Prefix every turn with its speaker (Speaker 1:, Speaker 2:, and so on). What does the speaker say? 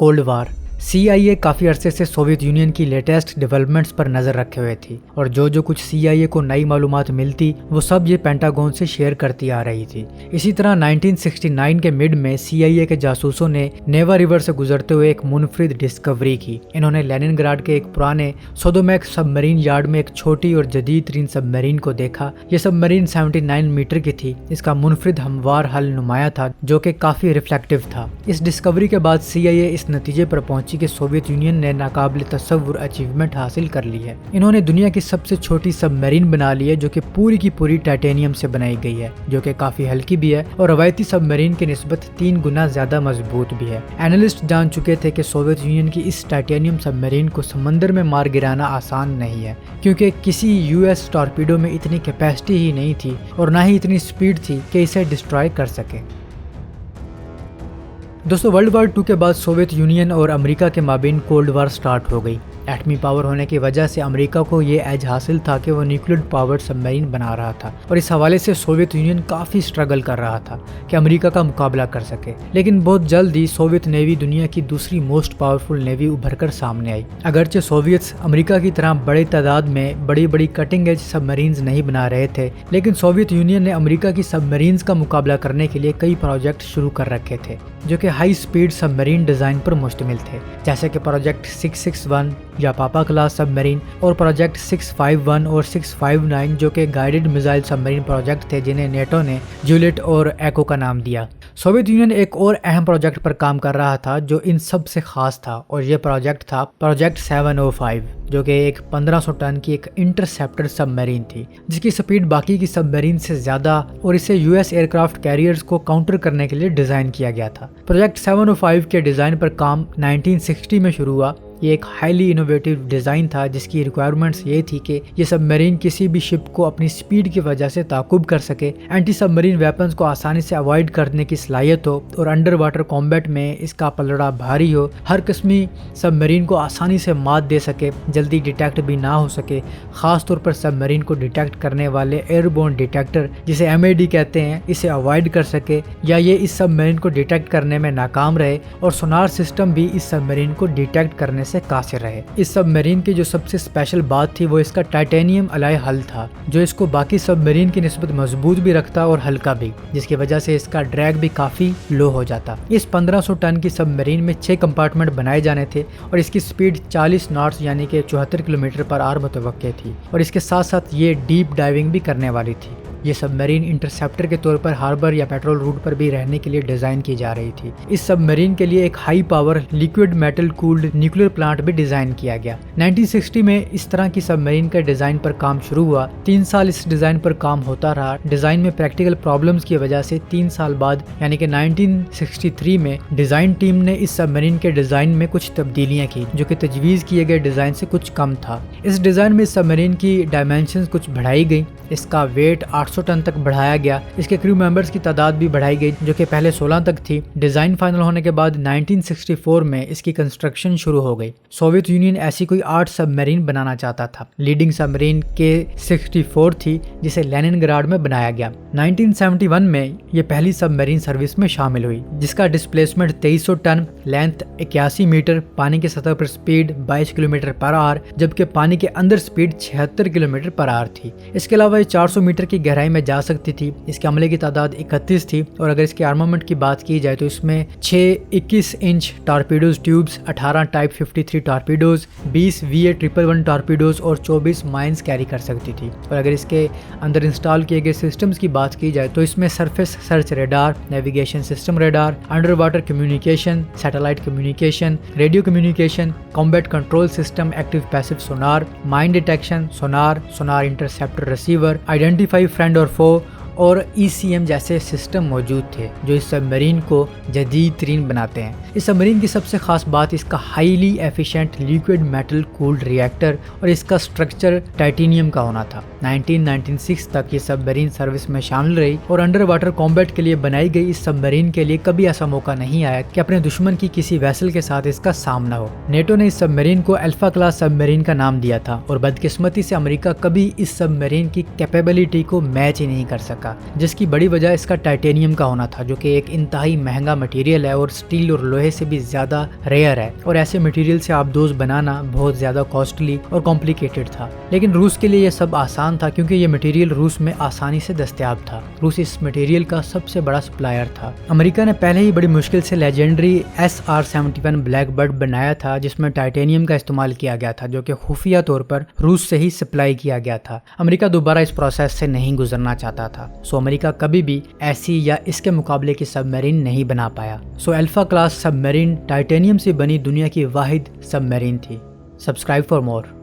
Speaker 1: Cold war. CIA کافی عرصے سے Soviet union کی لیٹسٹ ڈیولپمنٹس پر نظر رکھے ہوئے تھی اور جو کچھ CIA کو نئی معلومات ملتی وہ سب یہ پینٹاگون سے شیئر کرتی آ رہی تھی۔ اسی طرح 1969 کے مڈ میں CIA کے جاسوسوں نے نیوا ریور سے گزرتے ہوئے ایک منفرد ڈسکوری کی۔ انہوں نے لینن گراڈ کے ایک پرانے سودومیک سب مرین یارڈ میں ایک چھوٹی اور جدید ترین سب مرین کو دیکھا۔ یہ سب مرین 79 میٹر کی تھی۔ اس کا منفرد ہموار حل نمایاں تھا جو کہ کافی ریفلیکٹیو تھا۔ اس ڈسکوری کے بعد CIA اس نتیجے پر پہنچی کہ سوویت یونین نے ناقابل تصور اچیومنٹ حاصل کر لی ہے۔ انہوں نے دنیا کی سب سے چھوٹی سب مرین بنا لی ہے جو کہ پوری کی پوری ٹائٹینیم سے بنائی گئی ہے، جو کہ کافی ہلکی بھی ہے اور روایتی سب مرین کی نسبت 3 گنا زیادہ مضبوط بھی ہے۔ اینالسٹ جان چکے تھے کہ سوویت یونین کی اس ٹائٹینیم سب مرین کو سمندر میں مار گرانا آسان نہیں ہے، کیونکہ کسی US ٹارپیڈو میں اتنی کیپیسٹی ہی نہیں تھی اور نہ ہی اتنی سپیڈ تھی کہ اسے ڈسٹرائے کر سکے۔ دوستو، ورلڈ وار 2 کے بعد سوویت یونین اور امریکہ کے مابین کولڈ وار سٹارٹ ہو گئی۔ ایٹمی پاور ہونے کی وجہ سے امریکہ کو یہ ایج حاصل تھا کہ وہ نیوکلیر پاورڈ سب مرین بنا رہا تھا اور اس حوالے سے سوویت یونین کافی سٹرگل کر رہا تھا کہ امریکہ کا مقابلہ کر سکے، لیکن بہت جلد ہی سوویت نیوی دنیا کی دوسری موسٹ پاورفل نیوی ابھر کر سامنے آئی۔ اگرچہ سوویتس امریکہ کی طرح بڑی تعداد میں بڑی کٹنگ ایج سب مرینز نہیں بنا رہے تھے، لیکن سوویت یونین نے امریکہ کی سب مرینز کا مقابلہ کرنے کے لیے کئی پروجیکٹ شروع کر رکھے تھے جو کہ ہائی سپیڈ سب مرین ڈیزائن پر مشتمل تھے، جیسے کہ پروجیکٹ 661 یا پاپا کلاس سب مرین اور پروجیکٹ 651 اور 659 جو کہ گائیڈڈ میزائل سب مرین پروجیکٹ تھے جنہیں نیٹو نے جولیٹ اور ایکو کا نام دیا۔ سوویت یونین ایک اور اہم پروجیکٹ پر کام کر رہا تھا جو ان سب سے خاص تھا اور یہ پروجیکٹ تھا پروجیکٹ 705 جو کہ ایک 1500 ٹن کی ایک انٹرسیپٹر سب مرین تھی جس کی سپیڈ باقی کی سب مرین سے زیادہ اور اسے US ایئرکرافٹ کیریئرز کو کاؤنٹر کرنے کے لیے ڈیزائن کیا گیا تھا۔ پروجیکٹ 705 کے ڈیزائن پر کام 1960 میں شروع ہوا۔ یہ ایک ہائیلی انوویٹیو ڈیزائن تھا جس کی ریکوائرمنٹس یہ تھی کہ یہ سب مرین کسی بھی شپ کو اپنی سپیڈ کی وجہ سے تعاقب کر سکے، اینٹی سب مرین ویپنز کو آسانی سے اوائڈ کرنے کی صلاحیت ہو اور انڈر واٹر کامبیٹ میں اس کا پلڑا بھاری ہو، ہر قسمی سب مرین کو آسانی سے مات دے سکے، جلدی ڈیٹیکٹ بھی نہ ہو سکے، خاص طور پر سب مرین کو ڈیٹیکٹ کرنے والے ایئر بورن ڈیٹیکٹر جسے MAD کہتے ہیں اسے اوائڈ کر سکے، یا یہ اس سب مرین کو ڈیٹیکٹ کرنے میں ناکام رہے اور سونار سسٹم بھی اس سب مرین کو ڈیٹیکٹ کرنے سے قاصر رہے۔ اس سب مرین کی جو سب سے اسپیشل بات تھی وہ اس کا ٹائٹینیم الائی حل تھا جو اس کو باقی سب مرین کی نسبت مضبوط بھی رکھتا اور ہلکا بھی، جس کی وجہ سے اس کا ڈریگ بھی کافی لو ہو جاتا۔ اس 1500 ٹن کی سب مرین میں 6 کمپارٹمنٹ بنائے جانے تھے اور اس کی سپیڈ 40 ناٹس یعنی کہ 74 کلومیٹر پر آور متوقع تھی اور اس کے ساتھ ساتھ یہ ڈیپ ڈائیونگ بھی کرنے والی تھی۔ یہ سب مرین انٹرسیپٹر کے طور پر ہاربر یا پیٹرول روٹ پر بھی رہنے کے لیے ڈیزائن کی جا رہی تھی۔ اس سب مرین کے لیے ایک high power liquid metal cooled nuclear plant بھی ڈیزائن کیا گیا۔ 1960 میں اس طرح کی سب مرین کا ڈیزائن پر کام شروع ہوا۔ 3 سال اس ڈیزائن پر کام ہوتا رہا۔ ڈیزائن میں پریکٹیکل پرابلمز کی وجہ سے 3 سال بعد یعنی کہ 1963 میں ڈیزائن ٹیم نے اس سب مرین کے ڈیزائن میں کچھ تبدیلیاں کی جو کہ تجویز کیے گئے ڈیزائن سے کچھ کم تھا۔ اس ڈیزائن میں سب مرین کی ڈائمینشنز کچھ بڑھائی گئی، اس کا ویٹ 800 ٹن تک بڑھایا گیا، اس کے کریو ممبرز کی تعداد بھی بڑھائی گئی جو کہ پہلے 16 تک تھی۔ ڈیزائن فائنل ہونے کے بعد 1964 میں اس کی کنسٹرکشن شروع ہو گئی۔ سوویت یونین ایسی کوئی 8 سب مرین بنانا چاہتا تھا۔ لیڈنگ سب مرین K64 تھی جسے لینن گراڈ میں بنایا گیا۔ 1971 میں یہ پہلی سب مرین سروس میں شامل ہوئی جس کا ڈسپلیسمنٹ 2300 ٹن، لینتھ 81 میٹر، پانی کی سطح پر سپیڈ 22 کلومیٹر پر آور جبکہ پانی کے اندر سپیڈ 76 کلومیٹر پر آور تھی۔ اس کے علاوہ 400 میٹر کی گہرائی میں جا سکتی تھی۔ اس کے عملے کی تعداد 31 تھی اور اگر اس کے آرمامنٹ کی بات کی جائے تو اس میں 6 21 انچ ٹارپیڈوز ٹیوبز، 18 ٹائپ 53 ٹارپیڈوز، 20 VA111 ٹارپیڈوز اور 24 مائنز کیری کر سکتی تھی۔ اور اگر اس کے اندر انسٹال کیے گئے سسٹمز کی بات کی جائے تو اس میں surface search radar, navigation system radar, under water communication, satellite communication, radio communication, combat control system, active passive sonar, mine detection, sonar interceptor receiver, identify friend اور فو اور ECM جیسے سسٹم موجود تھے جو اس سب مرین کو جدید ترین بناتے ہیں۔ اس سب مرین کی سب سے خاص بات اس کا highly efficient liquid metal cooled reactor اور اس کا سٹرکچر ٹائٹینیم کا ہونا تھا۔ 1996 تک یہ سب مرین سروس میں شامل رہی اور انڈر واٹر کامبیٹ کے لیے بنائی گئی اس سب مرین کے لیے کبھی ایسا موقع نہیں آیا کہ اپنے دشمن کی کسی ویسل کے ساتھ اس کا سامنا ہو۔ نیٹو نے اس سب مرین کو الفا کلاس سب مرین کا نام دیا تھا اور بدقسمتی سے امریکہ کبھی اس سب مرین کی کیپیبلٹی کو میچ ہی نہیں کر سکا۔ کا، جس کی بڑی وجہ اس کا ٹائٹینیم کا ہونا تھا، جو کہ ایک انتہائی مہنگا مٹیریل ہے اور سٹیل اور لوہے سے بھی زیادہ ریئر ہے، اور ایسے مٹیریل سے آبدوز بنانا بہت زیادہ کاسٹلی اور کمپلیکیٹڈ تھا۔ لیکن روس کے لیے یہ سب آسان تھا کیونکہ یہ مٹیریل روس میں آسانی سے دستیاب تھا۔ روس اس مٹیریل کا سب سے بڑا سپلائر تھا۔ امریکہ نے پہلے ہی بڑی مشکل سے لیجنڈری SR-71 بلیک برڈ بنایا تھا، جس میں ٹائٹینیم کا استعمال کیا گیا تھا، جو کہ خفیہ طور پر روس سے ہی سپلائی کیا گیا تھا۔ امریکہ دوبارہ اس پروسیس سے نہیں گزرنا چاہتا تھا، سو امریکہ کبھی بھی ایسی یا اس کے مقابلے کی سب میرین نہیں بنا پایا۔ سو الفا کلاس سب میرین ٹائٹینیم سے بنی دنیا کی واحد سب میرین تھی۔ Subscribe for more.